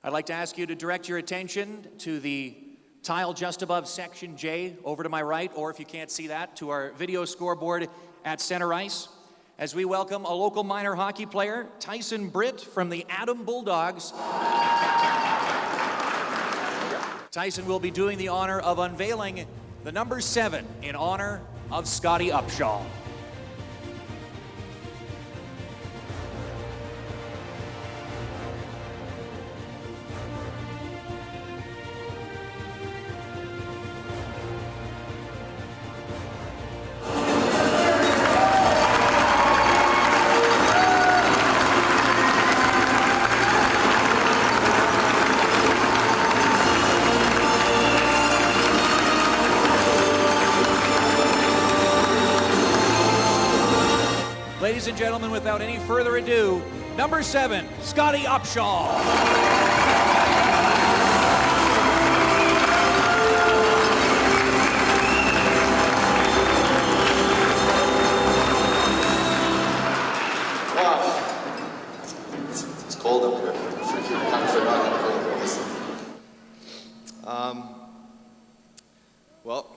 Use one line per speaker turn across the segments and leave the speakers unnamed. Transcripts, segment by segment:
I'd like to ask you to direct your attention to the tile just above section J over to my right, or if you can't see that, to our video scoreboard at center ice, as we welcome a local minor hockey player, Tyson Britt from the Adam Bulldogs. Tyson will be doing the honor of unveiling the number 7 in honor of Scottie Upshaw. Ladies and gentlemen, without any further ado, number 7, Scottie Upshaw.
Wow, it's cold up here. I kind of forgot how cold it was. Well,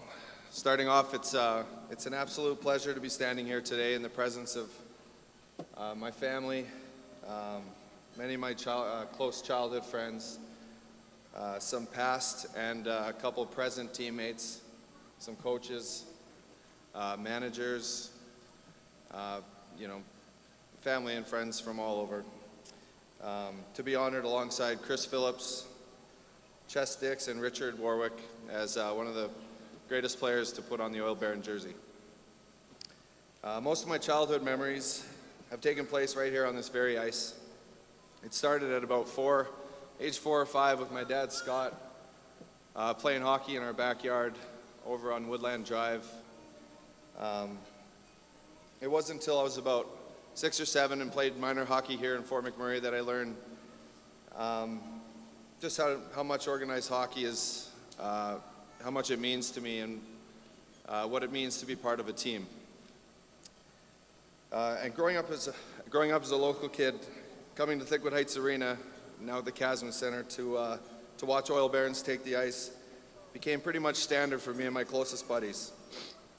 starting off, it's an absolute pleasure to be standing here today in the presence of my family, many of my close childhood friends, some past and a couple present teammates, some coaches, managers, family and friends from all over. To be honored alongside Chris Phillips, Chess Dix, and Richard Warwick as one of the greatest players to put on the Oil Baron jersey. Most of my childhood memories have taken place right here on this very ice. It started at about age 4 or 5 with my dad, Scott, playing hockey in our backyard over on Woodland Drive. It wasn't until I was about 6 or 7 and played minor hockey here in Fort McMurray that I learned just how much organized hockey is, how much it means to me, and what it means to be part of a team. And growing up as a local kid, coming to Thickwood Heights Arena, now the Casman Center, to watch Oil Barons take the ice, became pretty much standard for me and my closest buddies.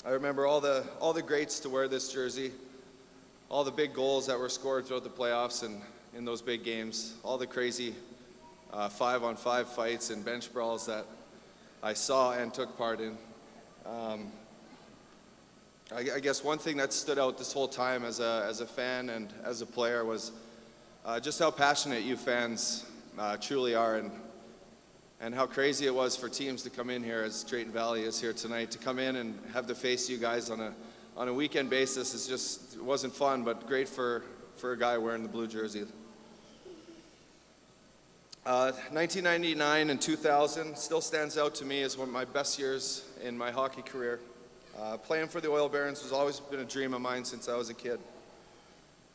I remember all the greats to wear this jersey, all the big goals that were scored throughout the playoffs and in those big games, all the crazy 5-on-5 fights and bench brawls that I saw and took part in. I guess one thing that stood out this whole time as a fan and as a player was just how passionate you fans truly are, and how crazy it was for teams to come in here, as Drayton Valley is here tonight, to come in and have to face you guys on a weekend basis. It wasn't fun, but great for a guy wearing the blue jersey. 1999 and 2000 still stands out to me as one of my best years in my hockey career. Playing for the Oil Barons has always been a dream of mine since I was a kid.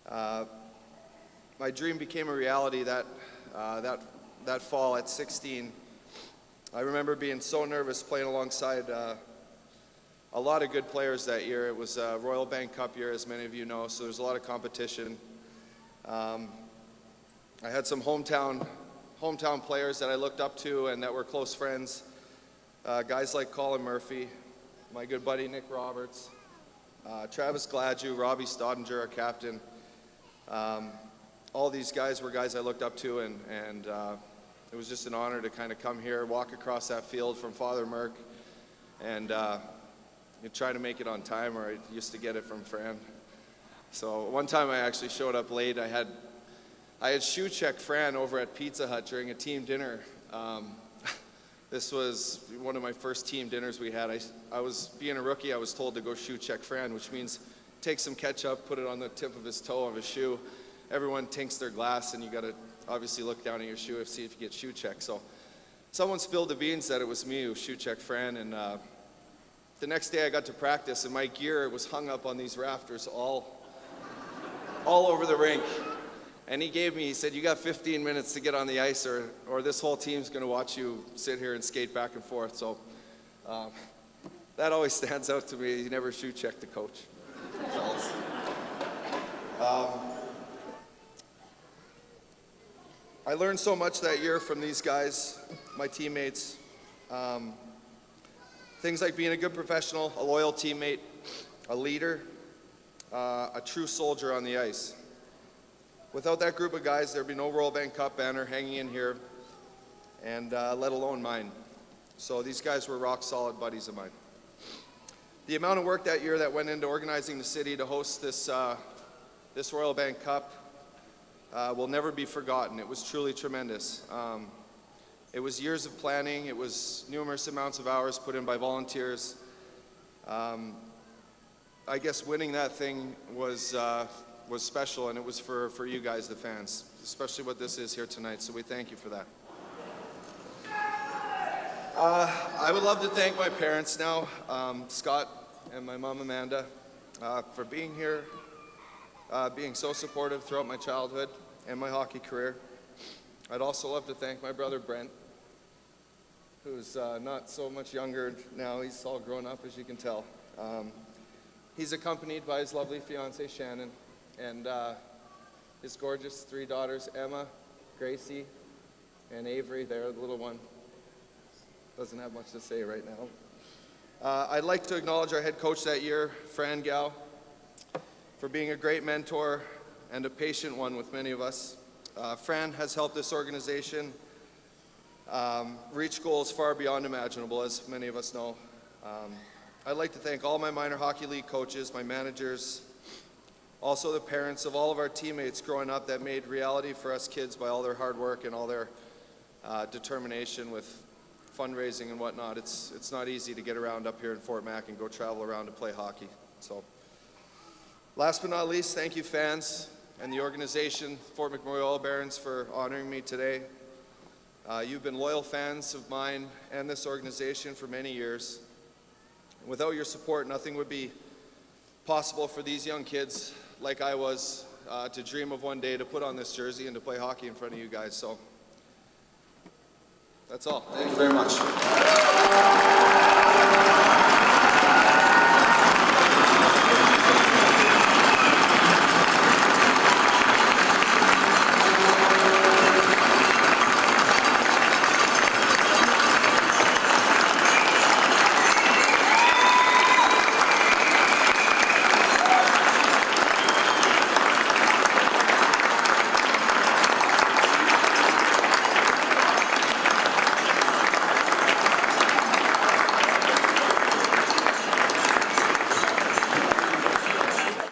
My dream became a reality that fall at 16. I remember being so nervous playing alongside a lot of good players that year. It was a Royal Bank Cup year, as many of you know, so there's a lot of competition. I had some hometown players that I looked up to and that were close friends. Guys like Colin Murphy, my good buddy Nick Roberts, Travis Gladue, Robbie Staudinger, our captain. All these guys were guys I looked up to, and it was just an honor to kind of come here, walk across that field from Father Merck, and try to make it on time, or I used to get it from Fran. So one time I actually showed up late. I had shoe checked Fran over at Pizza Hut during a team dinner. This was one of my first team dinners we had. I was, being a rookie, I was told to go shoe check Fran, which means take some ketchup, put it on the tip of his toe of his shoe. Everyone tinks their glass, and you got to obviously look down at your shoe and see if you get shoe checked. So someone spilled the beans that it was me who shoe checked Fran, and the next day I got to practice, and my gear was hung up on these rafters all over the rink. And he said, you got 15 minutes to get on the ice, or this whole team's going to watch you sit here and skate back and forth. So that always stands out to me. You never shoe check the coach. I learned so much that year from these guys, my teammates. Things like being a good professional, a loyal teammate, a leader, a true soldier on the ice. Without that group of guys, there'd be no Royal Bank Cup banner hanging in here, and let alone mine. So these guys were rock solid buddies of mine. The amount of work that year that went into organizing the city to host this Royal Bank Cup will never be forgotten. It was truly tremendous. It was years of planning. It was numerous amounts of hours put in by volunteers. I guess winning that thing was special, and it was for you guys, the fans, especially what this is here tonight, so we thank you for that. I would love to thank my parents now, Scott and my mom Amanda, for being here, being so supportive throughout my childhood and my hockey career. I'd also love to thank my brother Brent, who's not so much younger now. He's all grown up, as you can tell. He's accompanied by his lovely fiancée Shannon and his gorgeous 3 daughters, Emma, Gracie, and Avery, there, the little one. Doesn't have much to say right now. I'd like to acknowledge our head coach that year, Fran Gao, for being a great mentor and a patient one with many of us. Fran has helped this organization reach goals far beyond imaginable, as many of us know. I'd like to thank all my minor hockey league coaches, my managers, also the parents of all of our teammates growing up that made reality for us kids by all their hard work and all their determination with fundraising and whatnot. It's not easy to get around up here in Fort Mac and go travel around to play hockey. So, last but not least, thank you fans and the organization, Fort McMurray Oil Barons, for honoring me today. You've been loyal fans of mine and this organization for many years. Without your support, nothing would be possible for these young kids like I was to dream of one day to put on this jersey and to play hockey in front of you guys. So that's all. Thank you very much.